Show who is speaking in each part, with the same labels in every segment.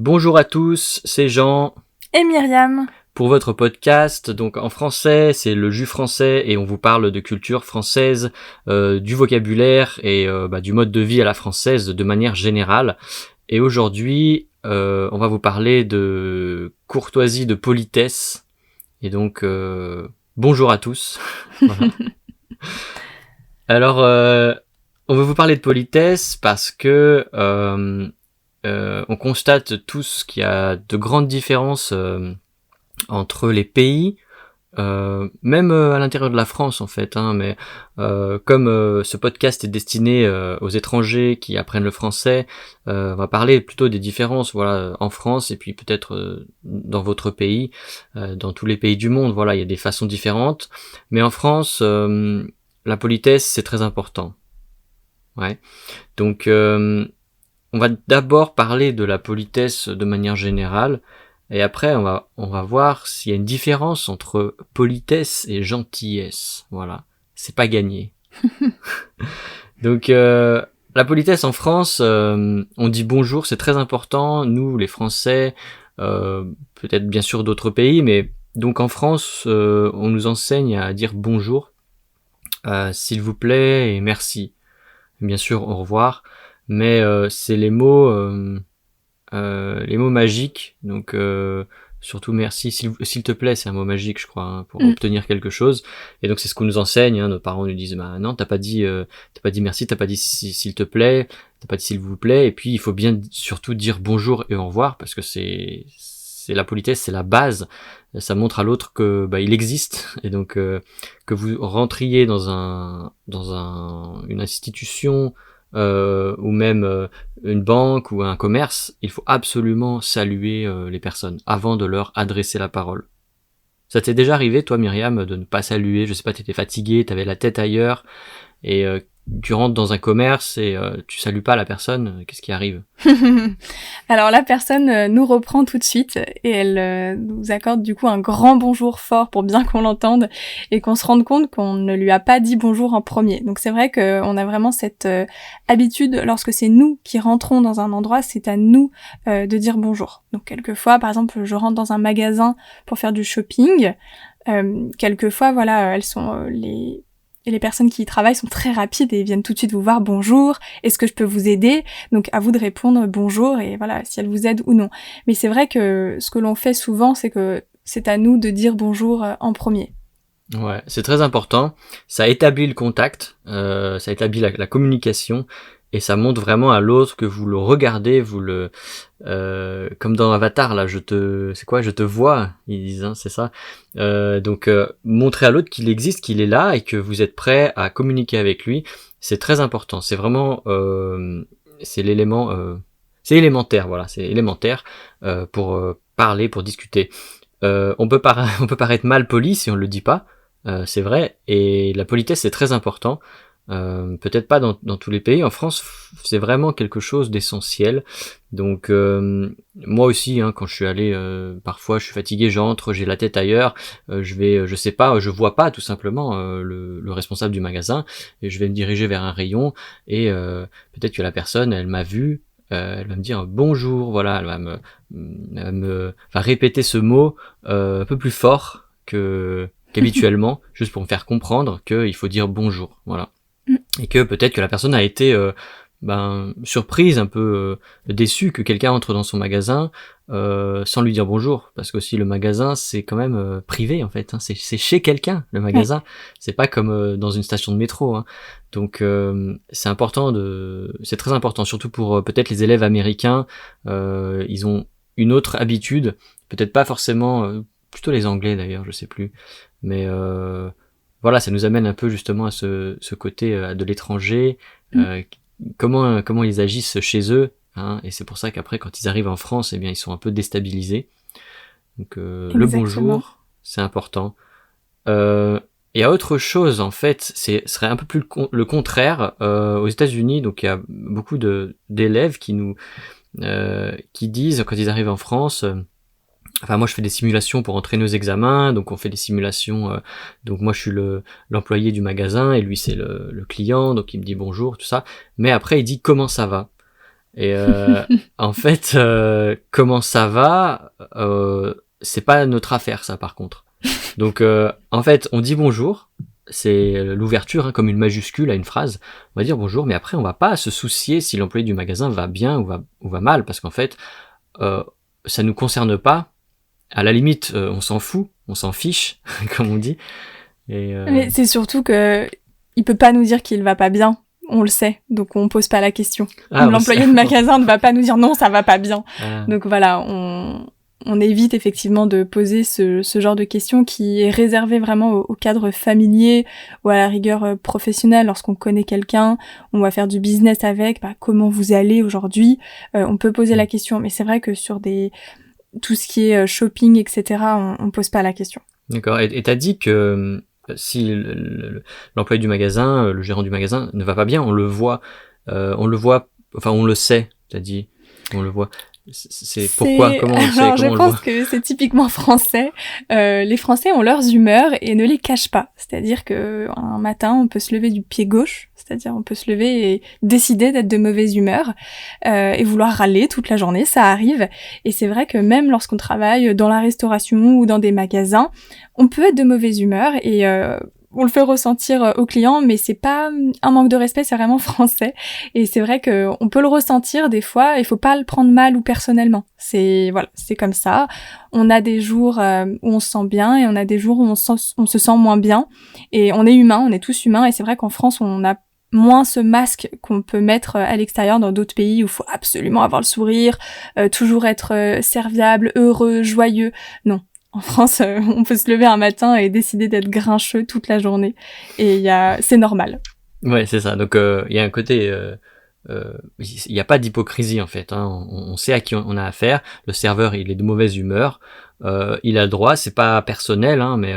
Speaker 1: Bonjour à tous, c'est Jean
Speaker 2: Et Myriam.
Speaker 1: pour votre podcast. Donc en français, c'est le jus français et on vous parle de culture française, du vocabulaire et du mode de vie à la française de manière générale. Et aujourd'hui, on va vous parler de courtoisie, de politesse. Et donc, bonjour à tous. Voilà. Alors, on veut vous parler de politesse parce que on constate tous qu'il y a de grandes différences entre les pays, même à l'intérieur de la France en fait, mais comme ce podcast est destiné aux étrangers qui apprennent le français, on va parler plutôt des différences, voilà, en France et puis peut-être dans votre pays, dans tous les pays du monde, voilà, il y a des façons différentes, mais en France, la politesse c'est très important, ouais. Donc on va d'abord parler de la politesse de manière générale, et après on va voir s'il y a une différence entre politesse et gentillesse. Voilà, c'est pas gagné. Donc la politesse en France, on dit bonjour, c'est très important. Nous, les Français, peut-être bien sûr d'autres pays, mais donc en France, on nous enseigne à dire bonjour, s'il vous plaît et merci. Bien sûr, au revoir. Mais c'est les mots magiques, donc surtout merci, s'il te plaît, c'est un mot magique je crois, pour obtenir quelque chose, et donc c'est ce qu'on nous enseigne, nos parents nous disent bah non, t'as pas dit merci, t'as pas dit s'il te plaît, t'as pas dit s'il vous plaît, et puis il faut bien surtout dire bonjour et au revoir, parce que c'est la politesse, c'est la base, ça montre à l'autre que il existe, et donc que vous rentriez dans une institution, ou même une banque ou un commerce, il faut absolument saluer les personnes avant de leur adresser la parole. Ça t'est déjà arrivé, toi Myriam, de ne pas saluer, je sais pas, t'étais fatigué, t'avais la tête ailleurs, et tu rentres dans un commerce et tu salues pas la personne, qu'est-ce qui arrive?
Speaker 2: Alors la personne nous reprend tout de suite et elle nous accorde du coup un grand bonjour fort pour bien qu'on l'entende et qu'on se rende compte qu'on ne lui a pas dit bonjour en premier. Donc c'est vrai qu'on a vraiment cette habitude, lorsque c'est nous qui rentrons dans un endroit, c'est à nous de dire bonjour. Donc quelquefois, par exemple, je rentre dans un magasin pour faire du shopping. Quelquefois, voilà, elles sont les personnes qui y travaillent sont très rapides et viennent tout de suite vous voir, bonjour, est-ce que je peux vous aider? Donc à vous de répondre bonjour et voilà, si elle vous aide ou non. Mais c'est vrai que ce que l'on fait souvent, c'est que c'est à nous de dire bonjour en premier.
Speaker 1: Ouais, c'est très important, ça établit le contact, ça établit la communication, et ça montre vraiment à l'autre que vous le regardez, vous le comme dans Avatar là, je te vois, ils disent, c'est ça. Donc montrer à l'autre qu'il existe, qu'il est là et que vous êtes prêt à communiquer avec lui, c'est très important. C'est vraiment c'est l'élément c'est élémentaire, voilà, c'est élémentaire pour parler, pour discuter. On peut paraître mal poli si on le dit pas, c'est vrai, et la politesse c'est très important. Peut-être pas dans tous les pays. En France, c'est vraiment quelque chose d'essentiel. Donc moi aussi, quand je suis allé, parfois je suis fatigué, j'entre, j'ai la tête ailleurs, je sais pas, je vois pas tout simplement le responsable du magasin, et je vais me diriger vers un rayon, et peut-être que la personne, elle m'a vu, elle va me dire bonjour, voilà, elle va répéter ce mot un peu plus fort qu'habituellement, juste pour me faire comprendre qu'il faut dire bonjour, voilà. Et que peut-être que la personne a été surprise, un peu déçue que quelqu'un entre dans son magasin sans lui dire bonjour, parce que aussi le magasin c'est quand même privé en fait, c'est chez quelqu'un le magasin, c'est pas comme dans une station de métro, donc c'est très important, surtout pour peut-être les élèves américains, ils ont une autre habitude, peut-être pas forcément, plutôt les Anglais d'ailleurs, je sais plus, mais voilà, ça nous amène un peu justement à ce côté de l'étranger, comment ils agissent chez eux, et c'est pour ça qu'après quand ils arrivent en France, eh bien ils sont un peu déstabilisés. Donc le bonjour, c'est important. Il y a autre chose en fait, serait un peu plus le contraire aux États-Unis. Donc il y a beaucoup d'élèves qui disent quand ils arrivent en France. Enfin, moi, je fais des simulations pour entraîner aux examens, donc on fait des simulations. Donc moi, je suis l'employé du magasin et lui, c'est le client, donc il me dit bonjour, tout ça. Mais après, il dit comment ça va. Et en fait, comment ça va, c'est pas notre affaire, ça, par contre. Donc, en fait, on dit bonjour, c'est l'ouverture, hein, comme une majuscule à une phrase. On va dire bonjour, mais après, on va pas se soucier si l'employé du magasin va bien ou va mal, parce qu'en fait, ça nous concerne pas. À la limite, on s'en fout, on s'en fiche, comme on dit. Et
Speaker 2: Mais c'est surtout que il peut pas nous dire qu'il va pas bien. On le sait, donc on pose pas la question. Comme l'employé de magasin ne va pas nous dire non, ça va pas bien. Donc voilà, on évite effectivement de poser ce genre de questions qui est réservé vraiment au cadre familier ou à la rigueur professionnelle. Lorsqu'on connaît quelqu'un, on va faire du business avec, comment vous allez aujourd'hui, on peut poser la question. Mais c'est vrai que sur tout ce qui est shopping, etc., on pose pas la question.
Speaker 1: D'accord. Et t'as dit que si l'employé du magasin, le gérant du magasin ne va pas bien, on le voit, enfin on le sait, t'as dit, on le voit. C'est pourquoi, comment on le sait,
Speaker 2: alors
Speaker 1: comment on
Speaker 2: je pense que c'est typiquement français. Les Français ont leurs humeurs et ne les cachent pas. C'est-à-dire que un matin, on peut se lever du pied gauche, c'est-à-dire on peut se lever et décider d'être de mauvaise humeur et vouloir râler toute la journée, ça arrive. Et c'est vrai que même lorsqu'on travaille dans la restauration ou dans des magasins, on peut être de mauvaise humeur et on le fait ressentir aux clients, mais c'est pas un manque de respect, c'est vraiment français. Et c'est vrai que on peut le ressentir des fois, il faut pas le prendre mal ou personnellement. C'est comme ça. On a des jours où on se sent bien et on a des jours où on se sent moins bien. Et on est humain, on est tous humains. Et c'est vrai qu'en France, on a moins ce masque qu'on peut mettre à l'extérieur dans d'autres pays où il faut absolument avoir le sourire, toujours être serviable, heureux, joyeux. Non. En France, on peut se lever un matin et décider d'être grincheux toute la journée. Et c'est normal.
Speaker 1: Ouais, c'est ça. Donc, il y a un côté... il n'y a pas d'hypocrisie, en fait. Hein. On sait à qui on a affaire. Le serveur, il est de mauvaise humeur. Il a le droit, c'est pas personnel, hein, mais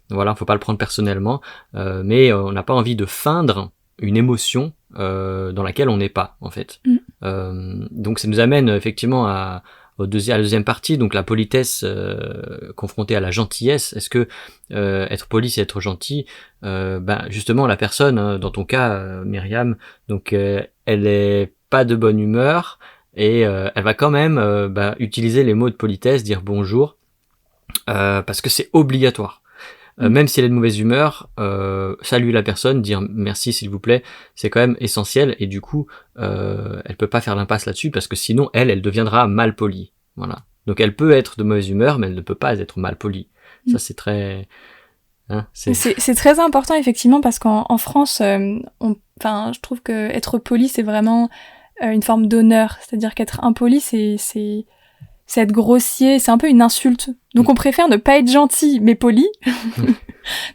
Speaker 1: voilà, faut pas le prendre personnellement. Mais on n'a pas envie de feindre une émotion dans laquelle on n'est pas, en fait. Donc, ça nous amène effectivement à la deuxième partie, donc la politesse confrontée à la gentillesse. Est-ce que être poli c'est être gentil? Justement la personne, hein, dans ton cas, Myriam, donc elle est pas de bonne humeur et elle va quand même utiliser les mots de politesse, dire bonjour, parce que c'est obligatoire. Même si elle est de mauvaise humeur, saluer la personne, dire merci s'il vous plaît, c'est quand même essentiel et du coup, elle peut pas faire l'impasse là-dessus parce que sinon elle deviendra mal polie. Voilà. Donc elle peut être de mauvaise humeur, mais elle ne peut pas être mal polie. Ça c'est très... Hein,
Speaker 2: c'est très important effectivement parce qu'en France, je trouve que être poli c'est vraiment une forme d'honneur. C'est-à-dire qu'être impoli c'est être grossier, c'est un peu une insulte. Donc on préfère ne pas être gentil, mais poli.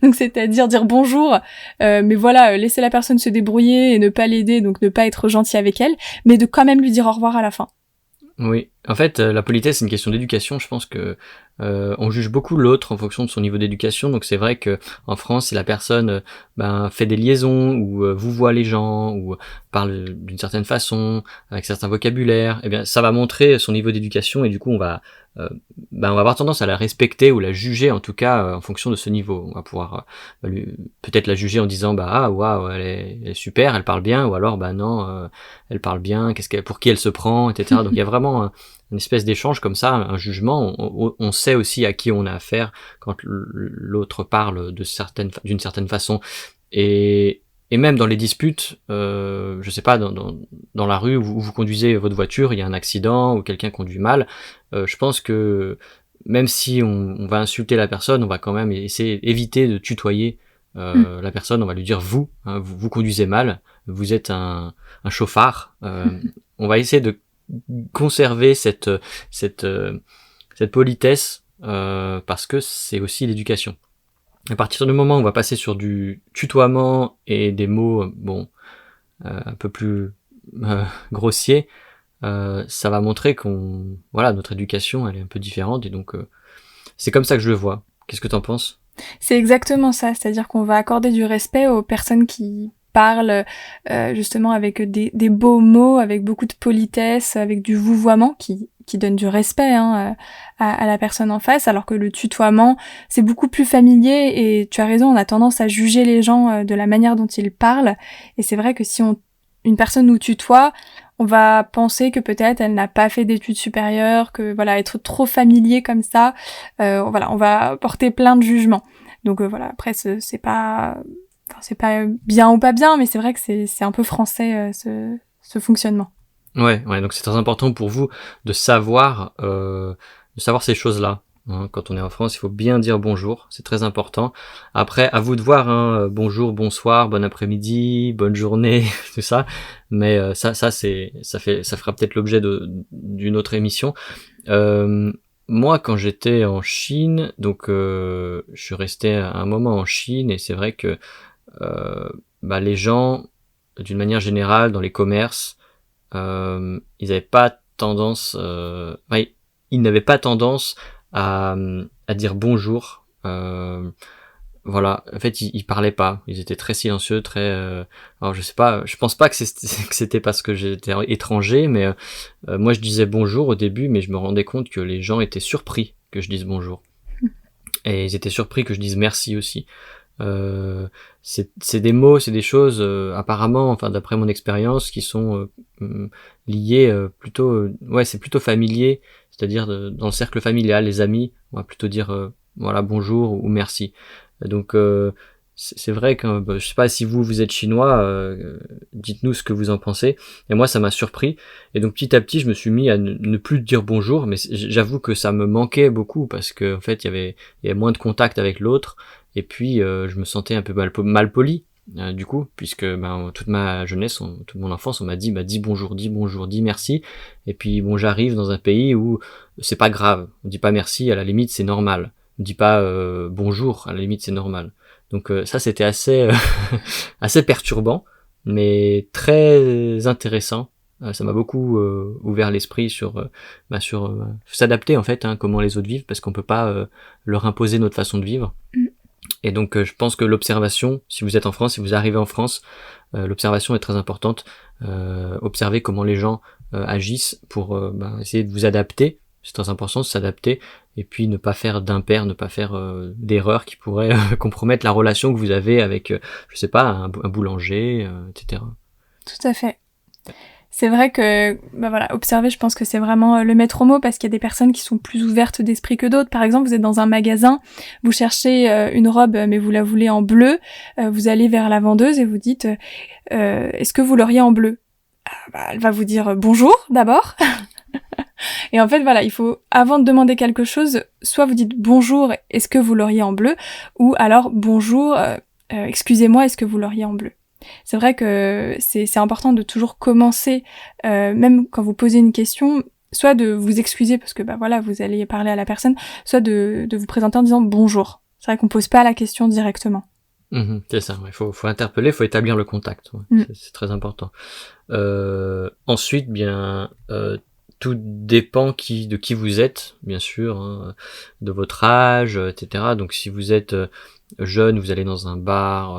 Speaker 2: Donc c'est-à-dire dire bonjour, mais voilà, laisser la personne se débrouiller et ne pas l'aider, donc ne pas être gentil avec elle, mais de quand même lui dire au revoir à la fin.
Speaker 1: Oui, en fait, la politesse c'est une question d'éducation. Je pense que on juge beaucoup l'autre en fonction de son niveau d'éducation. Donc c'est vrai que en France, si la personne fait des liaisons ou vous voit les gens ou parle d'une certaine façon avec certains vocabulaires, eh bien ça va montrer son niveau d'éducation et du coup on va avoir tendance à la respecter ou la juger en tout cas en fonction de ce niveau. On va pouvoir peut-être la juger en disant waouh, elle est super, elle parle bien, ou alors non, elle parle bien, pour qui elle se prend, etc. Donc il y a vraiment une espèce d'échange comme ça, un jugement. On sait aussi à qui on a affaire quand l'autre parle d'une certaine façon. Et même dans les disputes, je sais pas, dans la rue où vous conduisez votre voiture, il y a un accident ou quelqu'un conduit mal, je pense que même si on va insulter la personne, on va quand même éviter de tutoyer la personne. On va lui dire vous, hein, vous conduisez mal, vous êtes un chauffard. On va essayer de conserver cette politesse parce que c'est aussi l'éducation. À partir du moment où on va passer sur du tutoiement et des mots un peu plus grossiers, ça va montrer notre éducation elle est un peu différente et donc c'est comme ça que je le vois. Qu'est-ce que t'en penses?
Speaker 2: C'est exactement ça, c'est-à-dire qu'on va accorder du respect aux personnes qui parlent justement avec des beaux mots, avec beaucoup de politesse, avec du vouvoiement qui donne du respect à la personne en face, alors que le tutoiement, c'est beaucoup plus familier et tu as raison, on a tendance à juger les gens de la manière dont ils parlent et c'est vrai que si on une personne nous tutoie, on va penser que peut-être elle n'a pas fait d'études supérieures, que voilà, être trop familier comme ça, voilà, on va porter plein de jugements. Donc voilà, après c'est pas bien ou pas bien, mais c'est vrai que c'est un peu français ce fonctionnement.
Speaker 1: Ouais, donc c'est très important pour vous de savoir ces choses-là. Hein. Quand on est en France, il faut bien dire bonjour, c'est très important. Après, à vous de voir, hein, bonjour, bonsoir, bon après-midi, bonne journée, tout ça. Mais ça fera peut-être l'objet d'une autre émission. Moi, quand j'étais en Chine, donc je suis resté un moment en Chine et c'est vrai que les gens, d'une manière générale, dans les commerces, ils n'avaient pas tendance, ils n'avaient pas tendance à dire bonjour. Voilà, en fait, ils parlaient pas. Ils étaient très silencieux, très. Alors, je sais pas. Je pense pas que c'était parce que j'étais étranger, mais moi, je disais bonjour au début, mais je me rendais compte que les gens étaient surpris que je dise bonjour, et ils étaient surpris que je dise merci aussi. C'est des mots, c'est des choses apparemment, enfin d'après mon expérience, qui sont liées plutôt, c'est plutôt familier, c'est-à-dire dans le cercle familial, les amis, on va plutôt dire voilà bonjour ou merci. Donc c'est vrai que je sais pas si vous êtes chinois, dites-nous ce que vous en pensez. Et moi ça m'a surpris. Et donc petit à petit je me suis mis à ne plus dire bonjour, mais j'avoue que ça me manquait beaucoup parce que en fait il y avait moins de contact avec l'autre. Et puis je me sentais un peu mal poli du coup, puisque toute ma jeunesse, toute mon enfance, on m'a dit dis bonjour, dis merci. Et puis bon, j'arrive dans un pays où c'est pas grave, on dit pas merci, à la limite c'est normal. On dit pas bonjour, à la limite c'est normal. Donc ça c'était assez assez perturbant, mais très intéressant. Ça m'a beaucoup ouvert l'esprit sur s'adapter en fait, hein, comment les autres vivent, parce qu'on peut pas leur imposer notre façon de vivre. Et donc je pense que l'observation, si vous êtes en France, si vous arrivez en France, l'observation est très importante. Observer comment les gens agissent pour essayer de vous adapter. C'est très important de s'adapter et puis ne pas faire d'impair, ne pas faire d'erreurs qui pourraient compromettre la relation que vous avez avec, je sais pas, un boulanger, etc.
Speaker 2: Tout à fait. C'est vrai que, observer, je pense que c'est vraiment le maître mot parce qu'il y a des personnes qui sont plus ouvertes d'esprit que d'autres. Par exemple, vous êtes dans un magasin, vous cherchez une robe, mais vous la voulez en bleu, vous allez vers la vendeuse et vous dites est-ce que vous l'auriez en bleu ? Elle va vous dire bonjour d'abord. Et en fait, voilà, il faut, avant de demander quelque chose, soit vous dites bonjour, est-ce que vous l'auriez en bleu ? Ou alors bonjour, excusez-moi, est-ce que vous l'auriez en bleu ? C'est vrai que c'est important de toujours commencer, même quand vous posez une question, soit de vous excuser parce que vous allez parler à la personne, soit de vous présenter en disant bonjour. C'est vrai qu'on pose pas la question directement.
Speaker 1: C'est ça, il faut interpeller, faut établir le contact, c'est très important. Ensuite, tout dépend de qui vous êtes, bien sûr, hein, de votre âge, etc. Donc si vous êtes jeune, vous allez dans un bar,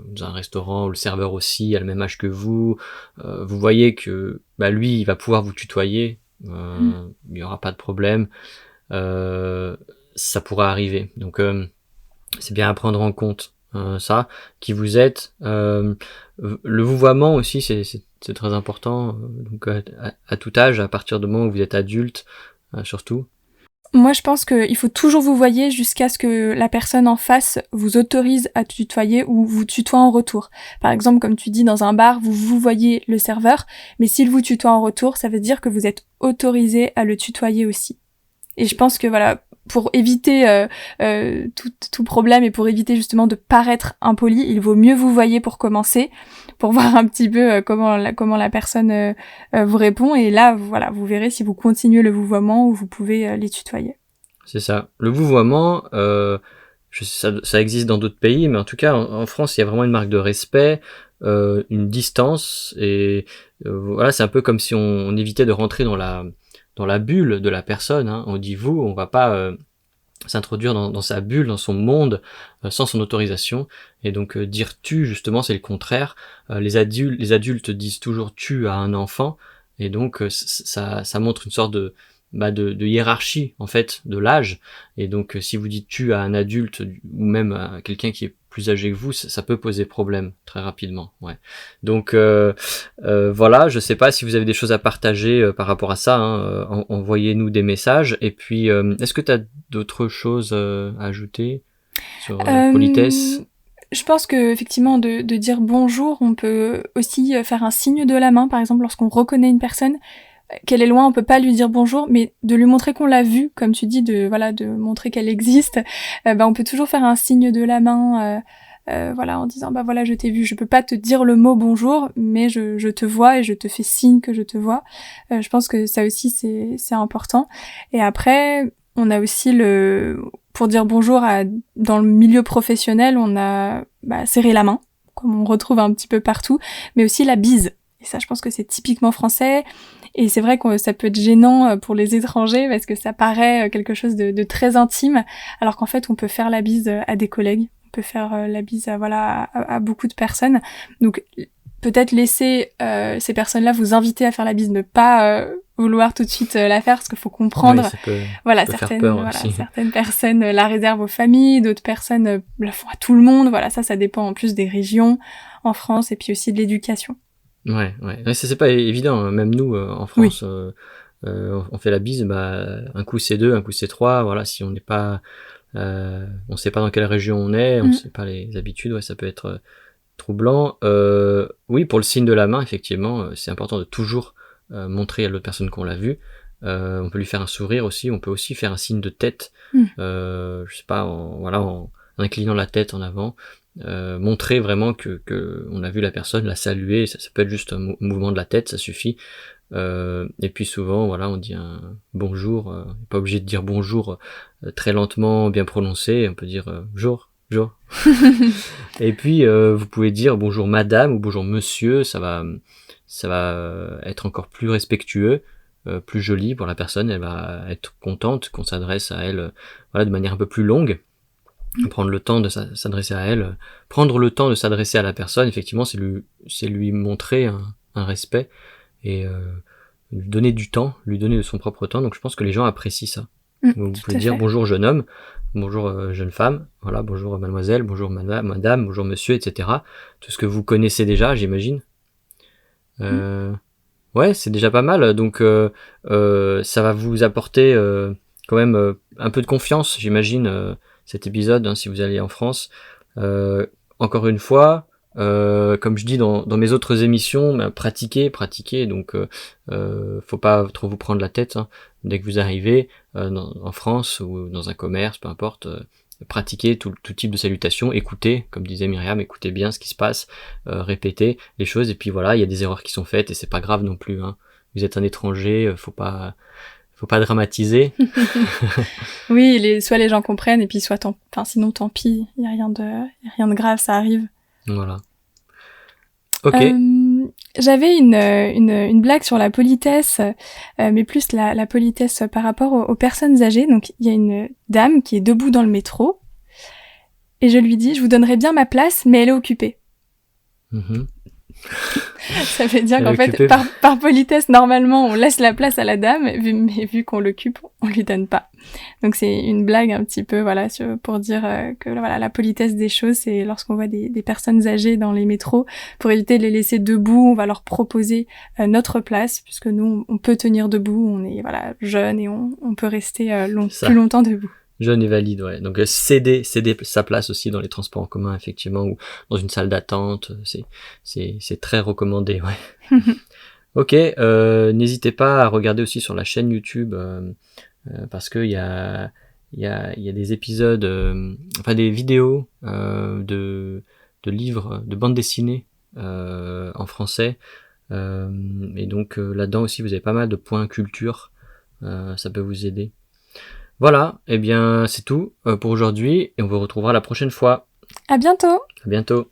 Speaker 1: dans un restaurant où le serveur aussi a le même âge que vous voyez que lui, il va pouvoir vous tutoyer, il n'y aura pas de problème, ça pourra arriver. Donc c'est bien à prendre en compte ça, qui vous êtes. Le vouvoiement aussi, c'est très important, donc à tout âge, à partir du moment où vous êtes adulte, surtout.
Speaker 2: Moi, je pense qu'il faut toujours vous voyer jusqu'à ce que la personne en face vous autorise à tutoyer ou vous tutoie en retour. Par exemple, comme tu dis, dans un bar, vous voyez le serveur, mais s'il vous tutoie en retour, ça veut dire que vous êtes autorisé à le tutoyer aussi. Et je pense que pour éviter tout problème et pour éviter justement de paraître impoli, il vaut mieux vous voyer pour commencer, pour voir un petit peu comment la personne vous répond. Et là, vous verrez si vous continuez le vouvoiement ou vous pouvez les tutoyer.
Speaker 1: C'est ça. Le vouvoiement, ça existe dans d'autres pays, mais en tout cas, en France, il y a vraiment une marque de respect, une distance, et c'est un peu comme si on évitait de rentrer dans la bulle de la personne, hein. On dit vous, on va pas s'introduire dans sa bulle, dans son monde, sans son autorisation. Et donc dire tu, justement, c'est le contraire. Les adultes disent toujours tu à un enfant, et donc ça montre une sorte de hiérarchie en fait de l'âge. Et donc si vous dites tu à un adulte ou même à quelqu'un qui est plus âgés que vous, ça peut poser problème très rapidement. Ouais. Donc voilà, je sais pas si vous avez des choses à partager par rapport à ça. Envoyez-nous des messages. Et puis, est-ce que tu as d'autres choses à ajouter sur la politesse?
Speaker 2: Je pense que effectivement de dire bonjour, on peut aussi faire un signe de la main, par exemple lorsqu'on reconnaît une personne qu'elle est loin, on peut pas lui dire bonjour, mais de lui montrer qu'on l'a vue, comme tu dis, de montrer qu'elle existe. On peut toujours faire un signe de la main, en disant voilà, je t'ai vu. Je peux pas te dire le mot bonjour, mais je te vois et je te fais signe que je te vois. Je pense que ça aussi c'est important. Et après, on a aussi pour dire bonjour dans le milieu professionnel, on a serrer la main, comme on retrouve un petit peu partout, mais aussi la bise. Et ça, je pense que c'est typiquement français. Et c'est vrai que ça peut être gênant pour les étrangers parce que ça paraît quelque chose de très intime, alors qu'en fait, on peut faire la bise à des collègues, on peut faire la bise à beaucoup de personnes. Donc, peut-être laisser ces personnes-là vous inviter à faire la bise, ne pas vouloir tout de suite la faire, parce qu'il faut comprendre.
Speaker 1: Oui, ça peut faire peur aussi.
Speaker 2: Certaines personnes la réservent aux familles, d'autres personnes la font à tout le monde. Voilà, ça dépend en plus des régions en France et puis aussi de l'éducation.
Speaker 1: Ouais, c'est pas évident. Même nous, en France, on fait la bise, un coup c'est 2, un coup c'est 3. Voilà, si on n'est pas, on sait pas dans quelle région on est, on sait pas les habitudes, ouais, ça peut être troublant. Oui, pour le signe de la main, effectivement, c'est important de toujours montrer à l'autre personne qu'on l'a vu. On peut lui faire un sourire aussi, on peut aussi faire un signe de tête, je sais pas, en inclinant la tête en avant. Montrer vraiment que on a vu la personne, la saluer, ça peut être juste un mouvement de la tête, ça suffit. Et puis souvent, voilà, on dit un bonjour, on n'est pas obligé de dire bonjour très lentement, bien prononcé, on peut dire bonjour. Et puis vous pouvez dire bonjour madame ou bonjour monsieur, ça va être encore plus respectueux, plus joli pour la personne, elle va être contente qu'on s'adresse à elle de manière un peu plus longue. Prendre le temps de s'adresser à elle, prendre le temps de s'adresser à la personne, effectivement, c'est lui montrer un respect et lui donner du temps, lui donner de son propre temps. Donc je pense que les gens apprécient ça. Vous pouvez dire bonjour jeune homme, bonjour jeune femme, voilà, bonjour mademoiselle, bonjour madame, bonjour monsieur, etc. Tout ce que vous connaissez déjà, j'imagine. Ouais, c'est déjà pas mal. Donc ça va vous apporter quand même un peu de confiance, j'imagine. Cet épisode, si vous allez en France. Encore une fois, comme je dis dans mes autres émissions, pratiquez, donc faut pas trop vous prendre la tête, dès que vous arrivez en France ou dans un commerce, peu importe, pratiquez tout type de salutations, écoutez, comme disait Myriam, écoutez bien ce qui se passe, répétez les choses, et puis voilà, il y a des erreurs qui sont faites et c'est pas grave non plus. Vous êtes un étranger, faut pas dramatiser.
Speaker 2: Oui, soit les gens comprennent et puis sinon tant pis, il y a rien de grave, ça arrive.
Speaker 1: Voilà. Ok.
Speaker 2: J'avais une blague sur la politesse, mais plus la politesse par rapport aux personnes âgées. Donc il y a une dame qui est debout dans le métro et je lui dis je vous donnerai bien ma place, mais elle est occupée. Ça veut dire qu'en fait, par politesse, normalement, on laisse la place à la dame, mais vu qu'on l'occupe, on lui donne pas. Donc c'est une blague un petit peu, pour dire que la politesse des choses, c'est lorsqu'on voit des personnes âgées dans les métros, pour éviter de les laisser debout, on va leur proposer notre place, puisque nous, on peut tenir debout, on est jeune et on peut rester plus longtemps debout.
Speaker 1: Jeune et valide, ouais. Donc céder sa place aussi dans les transports en commun, effectivement, ou dans une salle d'attente, c'est très recommandé, ouais. Ok, n'hésitez pas à regarder aussi sur la chaîne YouTube, parce que il y a des épisodes, des vidéos de livres, de bandes dessinées en français, et donc là-dedans aussi vous avez pas mal de points culture, ça peut vous aider. Voilà, eh bien c'est tout pour aujourd'hui et on vous retrouvera la prochaine fois.
Speaker 2: À bientôt.
Speaker 1: À bientôt.